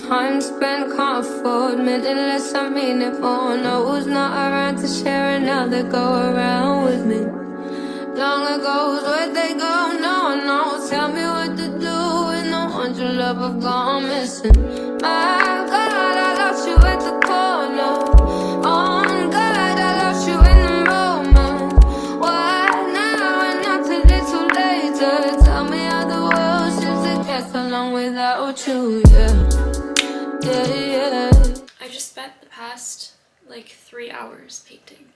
Time spent, can't afford. Minute less, I mean it more. No, who's not around to share another go around with me? Long ago, where'd they go? No, no, tell me what to do when the ones you love have gone missing. My God, I lost you at the corner. On God, I lost you in the moment. Why now and not till it's too later? Tell me how the world seems to get along without you, yeah, yeah. I just spent the past like 3 hours painting.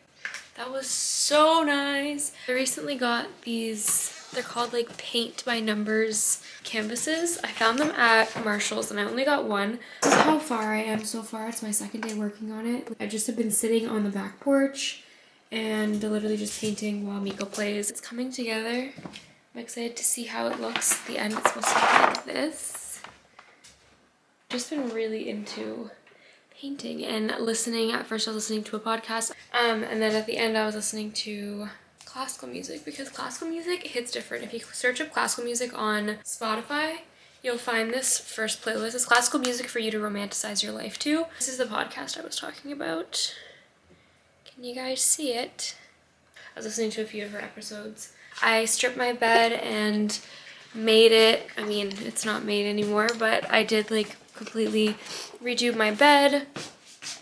That was so nice. I recently got these, they're called like paint by numbers canvases. I found them at Marshall's and I only got one. This is how far I am so far. It's my second day working on it. I just have been sitting on the back porch and literally just painting while Miko plays. It's coming together. I'm excited to see how it looks. At the end it's supposed to look like this. Just been really into painting and listening. At first I was listening to a podcast and then at the end I was listening to classical music because classical music hits different. If you search up classical music on Spotify, you'll find this first playlist. It's classical music for you to romanticize your life to. This is the podcast I was talking about. Can you guys see it? I was listening to a few of her episodes. I stripped my bed and made it, I mean it's not made anymore, but I did like completely redo my bed.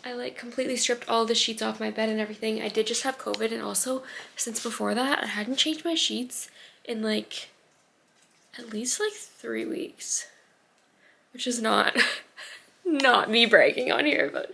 I like completely stripped all the sheets off my bed and everything. I did just have COVID, and also since before that I hadn't changed my sheets in like at least like 3 weeks, which is not not me bragging on here, but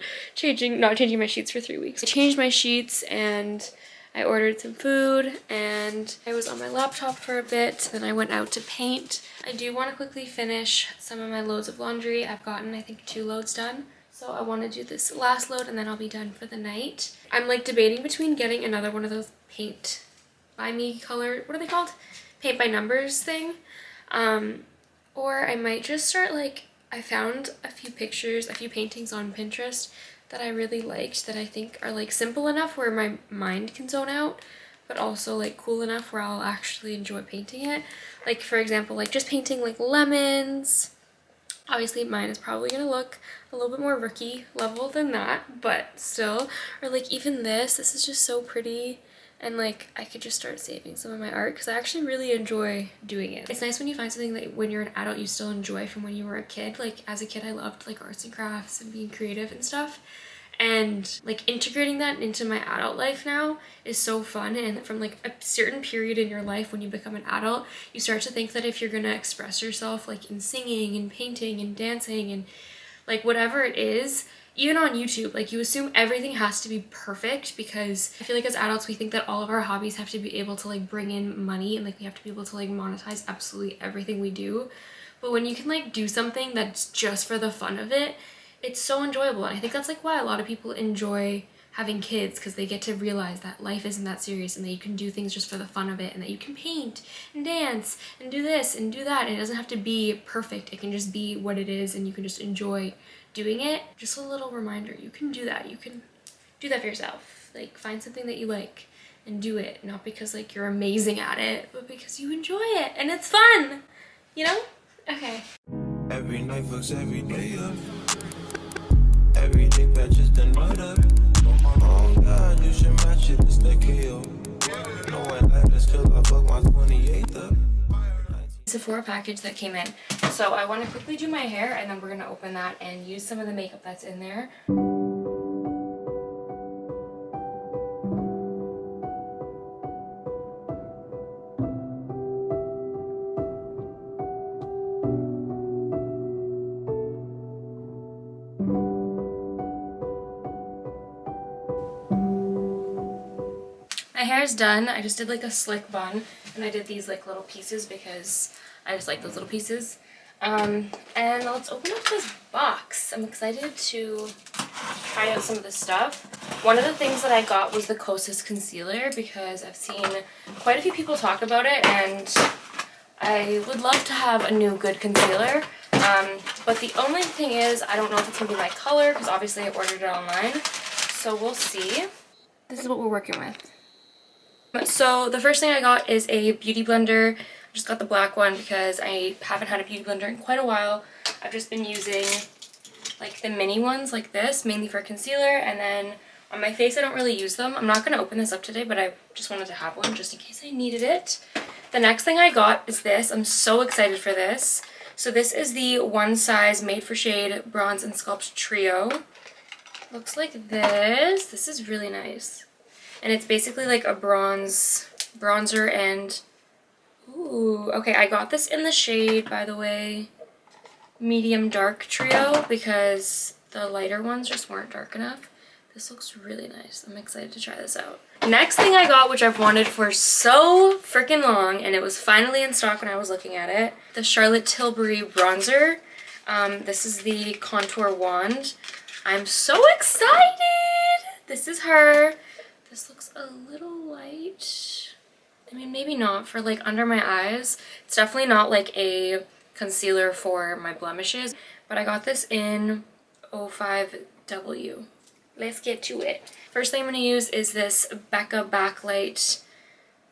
not changing my sheets for 3 weeks. I changed my sheets and I ordered some food and I was on my laptop for a bit. Then I went out to paint. I do want to quickly finish some of my loads of laundry. I've gotten, I think, 2 loads done. So I want to do this last load and then I'll be done for the night. I'm like debating between getting another one of those paint by me color, what are they called? Paint by numbers thing. Or I might just start like, I found a few pictures, a few paintings on Pinterest that I really liked that I think are like simple enough where my mind can zone out, but also like cool enough where I'll actually enjoy painting it. Like for example, like just painting like lemons. Obviously mine is probably gonna look a little bit more rookie level than that, but still. Or like even this is just so pretty, and like I could just start saving some of my art because I actually really enjoy doing it. It's nice when you find something that when you're an adult you still enjoy from when you were a kid. Like as a kid I loved like arts and crafts and being creative and stuff, and like integrating that into my adult life now is so fun. And from like a certain period in your life when you become an adult, you start to think that if you're gonna express yourself like in singing and painting and dancing and like whatever it is, even on YouTube, like you assume everything has to be perfect because I feel like as adults we think that all of our hobbies have to be able to like bring in money and like we have to be able to like monetize absolutely everything we do. But when you can like do something that's just for the fun of it, it's so enjoyable. And I think that's like why a lot of people enjoy having kids, because they get to realize that life isn't that serious and that you can do things just for the fun of it and that you can paint and dance and do this and do that, and it doesn't have to be perfect. It can just be what it is and you can just enjoy doing it. Just a little reminder, you can do that. You can do that for yourself. Like find something that you like and do it, not because like you're amazing at it, but because you enjoy it and it's fun, you know? Okay. Every night fucks every day up. Everything patches done right up. Oh God, you should match it, it's the KO. No one like this till I fuck my 28th up. Sephora package that came in. So I want to quickly do my hair and then we're going to open that and use some of the makeup that's in there. My hair is done. I just did like a slick bun and I did these like little pieces because I just like those little pieces. And let's open up this box. I'm excited to try out some of this stuff. One of the things that I got was the Kosas concealer because I've seen quite a few people talk about it and I would love to have a new good concealer. But the only thing is I don't know if it's going to be my color because obviously I ordered it online. So we'll see. This is what we're working with. So the first thing I got is a beauty blender. I just got the black one because I haven't had a beauty blender in quite a while. I've just been using like the mini ones like this, mainly for concealer, and then on my face I don't really use them. I'm not going to open this up today, but I just wanted to have one just in case I needed it. The next thing I got is this. I'm so excited for this. So this is the One Size Made for Shade Bronze and Sculpt Trio. Looks like this. This is really nice. And it's basically like a bronzer and... Ooh, okay, I got this in the shade, by the way, medium dark trio, because the lighter ones just weren't dark enough. This looks really nice. I'm excited to try this out. Next thing I got, which I've wanted for so freaking long, and it was finally in stock when I was looking at it, the Charlotte Tilbury bronzer. This is the contour wand. I'm so excited! This is her. This looks a little light. I mean, maybe not for like under my eyes. It's definitely not like a concealer for my blemishes, but I got this in 05W. Let's get to it. First thing I'm going to use is this Becca Backlight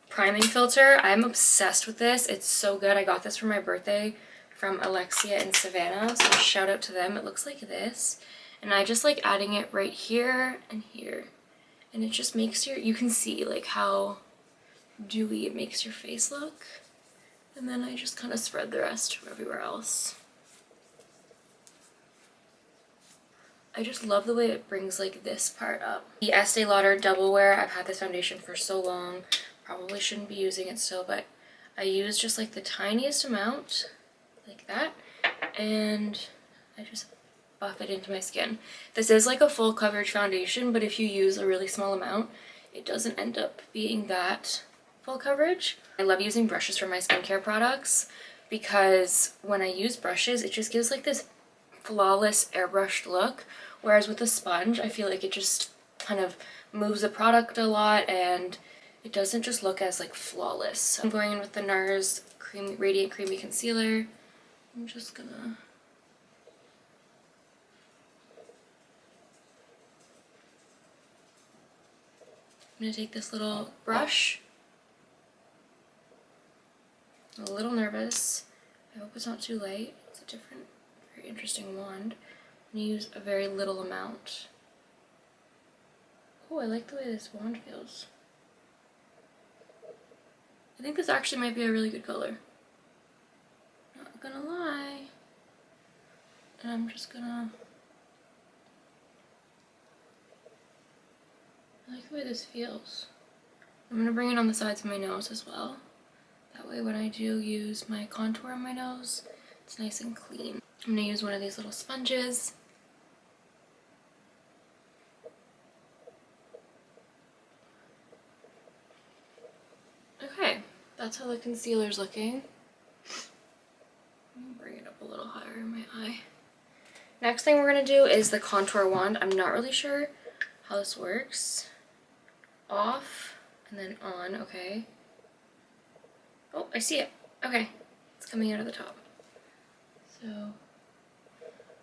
priming filter. I'm obsessed with this. It's so good. I got this for my birthday from Aritzia in Savannah, so shout out to them. It looks like this, and I just like adding it right here and here, and it just makes you can see like how dewy it makes your face look, and then I just kind of spread the rest everywhere else. I just love the way it brings like this part up. The Estee Lauder Double Wear. I've had this foundation for so long. Probably shouldn't be using it still, but I use just like the tiniest amount, like that, and I just buff it into my skin. This is like a full coverage foundation, but if you use a really small amount, it doesn't end up being that full coverage. I love using brushes for my skincare products because when I use brushes, it just gives like this flawless airbrushed look, whereas with a sponge I feel like it just kind of moves the product a lot and it doesn't just look as like flawless. So I'm going in with the Nars Radiant Creamy Concealer. I'm just gonna take this little brush. I'm a little nervous. I hope it's not too light. It's a different, very interesting wand. I'm going to use a very little amount. Oh, I like the way this wand feels. I think this actually might be a really good color. Not gonna lie. And I'm just gonna... I like the way this feels. I'm gonna bring it on the sides of my nose as well. That way when I do use my contour on my nose, it's nice and clean. I'm gonna use one of these little sponges. Okay, that's how the concealer's looking. I'm gonna bring it up a little higher in my eye. Next thing we're gonna do is the contour wand. I'm not really sure how this works. Off and then on, okay. Oh, I see it. Okay, it's coming out of the top. So, I'm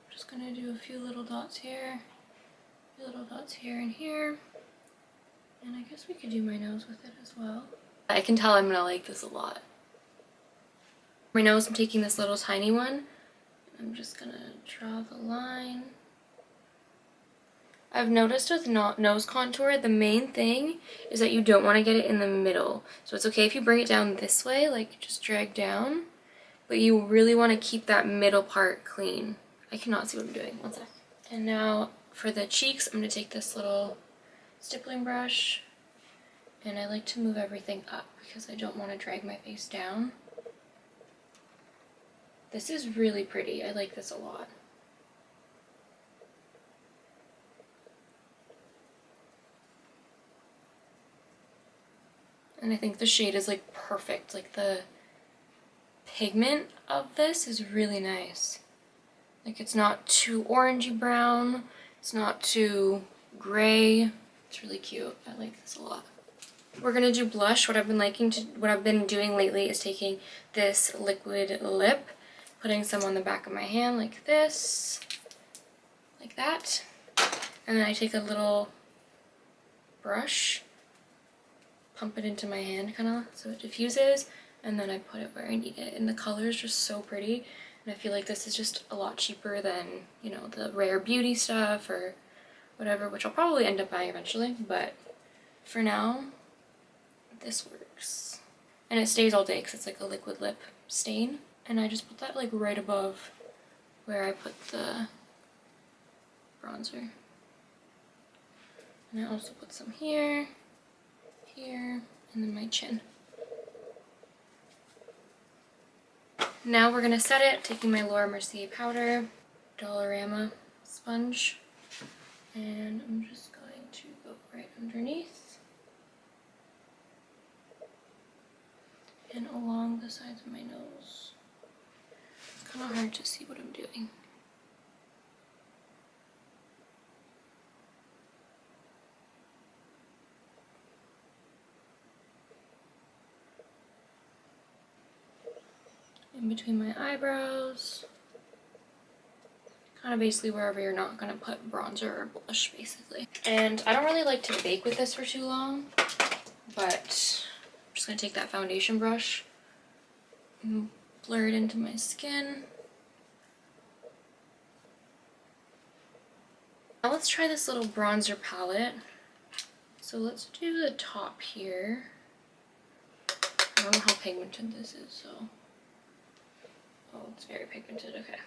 just gonna do a few little dots here, a few little dots here and here. And I guess we could do my nose with it as well. I can tell I'm gonna like this a lot. My nose, I'm taking this little tiny one. I'm just gonna draw the line. I've noticed with nose contour, the main thing is that you don't want to get it in the middle. So it's okay if you bring it down this way, like just drag down, but you really want to keep that middle part clean. I cannot see what I'm doing. One sec. And now for the cheeks, I'm going to take this little stippling brush, and I like to move everything up because I don't want to drag my face down. This is really pretty. I like this a lot. And I think the shade is like perfect. Like the pigment of this is really nice. Like it's not too orangey brown. It's not too gray. It's really cute. I like this a lot. We're gonna do blush. What I've been doing lately is taking this liquid lip, putting some on the back of my hand like this, like that. And then I take a little brush, pump it into my hand kind of so it diffuses, and then I put it where I need it. And the color is just so pretty. And I feel like this is just a lot cheaper than, you know, the Rare Beauty stuff or whatever, which I'll probably end up buying eventually, but for now, this works. And it stays all day because it's like a liquid lip stain. And I just put that like right above where I put the bronzer. And I also put some here, here, and then my chin. Now we're gonna set it, taking my Laura Mercier powder, Dollarama sponge, and I'm just going to go right underneath and along the sides of my nose. It's kind of hard to see what I'm doing. In between my eyebrows, kind of basically wherever you're not gonna put bronzer or blush, basically. And I don't really like to bake with this for too long, but I'm just gonna take that foundation brush and blur it into my skin. Now let's try this little bronzer palette. So let's do the top here. I don't know how pigmented this is, so. Oh, it's very pigmented, okay.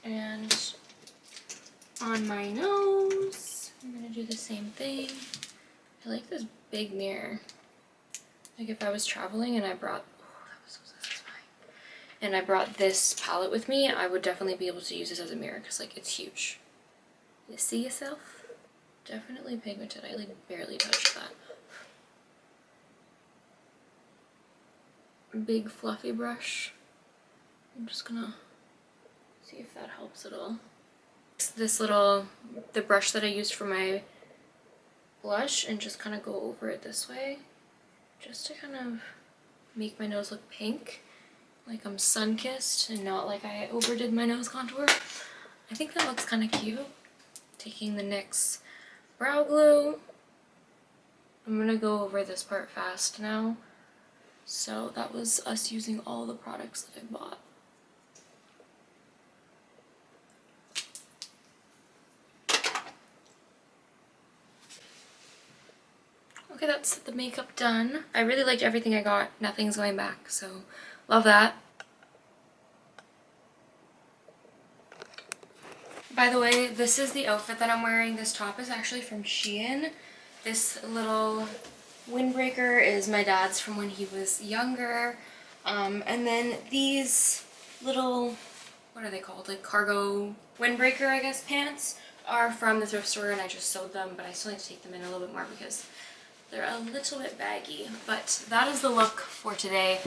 And on my nose, I'm gonna do the same thing. I like this big mirror. Like if I was traveling and I brought, oh, that was so satisfying. And I brought this palette with me, I would definitely be able to use this as a mirror because like it's huge. You see yourself? Definitely pigmented. I like barely touched that. Big fluffy brush. I'm just gonna see if that helps at all. The brush that I used for my blush, and just kind of go over it this way just to kind of make my nose look pink, like I'm sun-kissed and not like I overdid my nose contour. I think that looks kind of cute. Taking the NYX brow glue, I'm gonna go over this part fast now. So that was us using all the products that I bought. Okay, that's the makeup done. I really liked everything I got. Nothing's going back, so love that. By the way, this is the outfit that I'm wearing. This top is actually from Shein. This little windbreaker is my dad's from when he was younger. And then these little, what are they called? Like cargo windbreaker, I guess, pants are from the thrift store, and I just sewed them, but I still need to take them in a little bit more because they're a little bit baggy. But that is the look for today.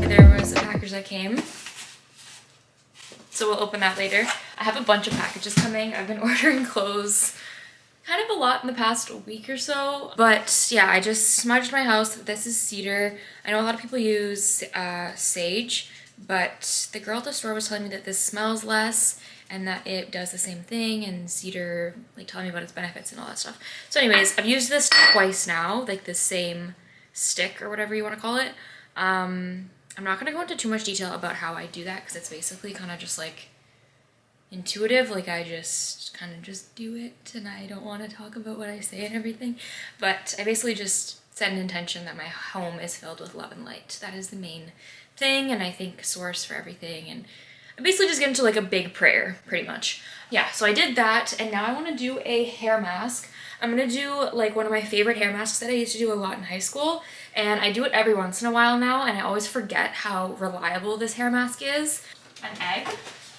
There was a package that came, so we'll open that later. I have a bunch of packages coming. I've been ordering clothes kind of a lot in the past week or so, but yeah, I just smudged my house. This is cedar. I know a lot of people use sage, but the girl at the store was telling me that this smells less and that it does the same thing, and cedar, like, telling me about its benefits and all that stuff. So anyways, I've used this twice now, like the same stick or whatever you want to call it. I'm not going to go into too much detail about how I do that because it's basically kind of just like intuitive, like I just kind of just do it, and I don't want to talk about what I say and everything, but I basically just set an intention that my home is filled with love and light. That is the main thing, and I think source for everything, and I basically just get into like a big prayer, pretty much. Yeah, so I did that, and now I want to do a hair mask. I'm gonna do like one of my favorite hair masks that I used to do a lot in high school, and I do it every once in a while now, and I always forget how reliable this hair mask is. An egg.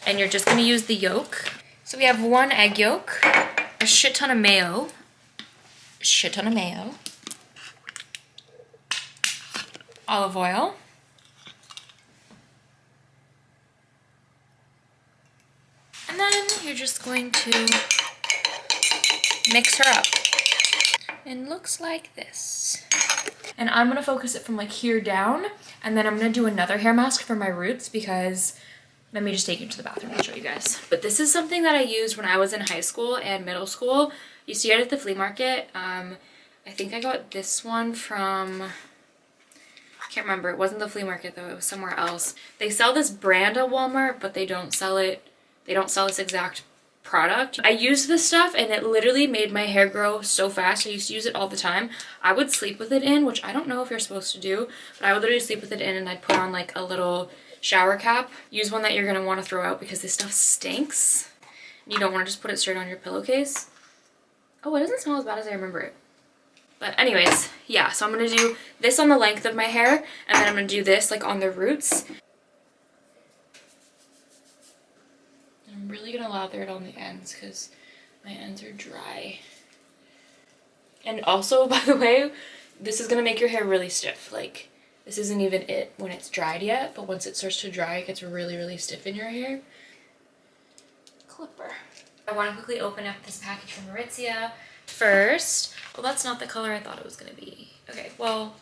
And you're just gonna use the yolk. So we have 1 egg yolk, a shit ton of mayo, olive oil, and then you're just going to mix her up. and looks like this. And I'm gonna focus it from like here down, and then I'm gonna do another hair mask for my roots because let me just take you to the bathroom and show you guys. But this is something that I used when I was in high school and middle school. You see it at the flea market. I think I got this one from, I can't remember. It wasn't the flea market though, it was somewhere else. They sell this brand at Walmart, but they don't sell it. They don't sell this exact product. I used this stuff and it literally made my hair grow so fast. I used to use it all the time. I would sleep with it in, which I don't know if you're supposed to do, but I would literally sleep with it in and I'd put on like a little shower cap. Use one that you're gonna want to throw out because this stuff stinks. You don't want to just put it straight on your pillowcase. Oh, it doesn't smell as bad as I remember it. But anyways, yeah, so I'm gonna do this on the length of my hair and then I'm gonna do this like on the roots. I'm really gonna lather it on the ends because my ends are dry. And also, by the way, this is gonna make your hair really stiff. Like, this isn't even it when it's dried yet, but once it starts to dry, it gets really, really stiff in your hair. Clipper. I want to quickly open up this package from Aritzia first. Well, that's not the color I thought it was gonna be. Okay, well,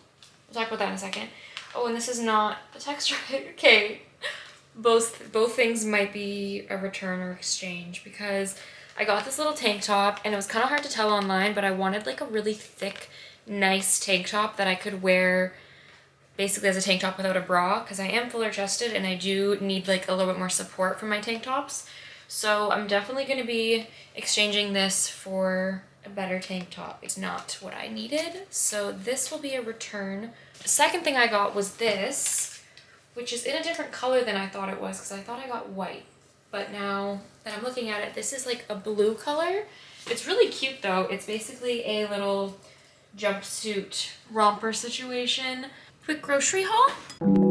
we'll talk about that in a second. Oh, and this is not the texture. Okay, both things might be a return or exchange because I got this little tank top and it was kind of hard to tell online, but I wanted like a really thick, nice tank top that I could wear basically as a tank top without a bra because I am fuller chested and I do need like a little bit more support from my tank tops. So I'm definitely going to be exchanging this for a better tank top. It's not what I needed, so this will be a return. The second thing I got was this, which is in a different color than I thought it was because I thought I got white. But now that I'm looking at it, this is like a blue color. It's really cute though. It's basically a little jumpsuit romper situation. Quick grocery haul.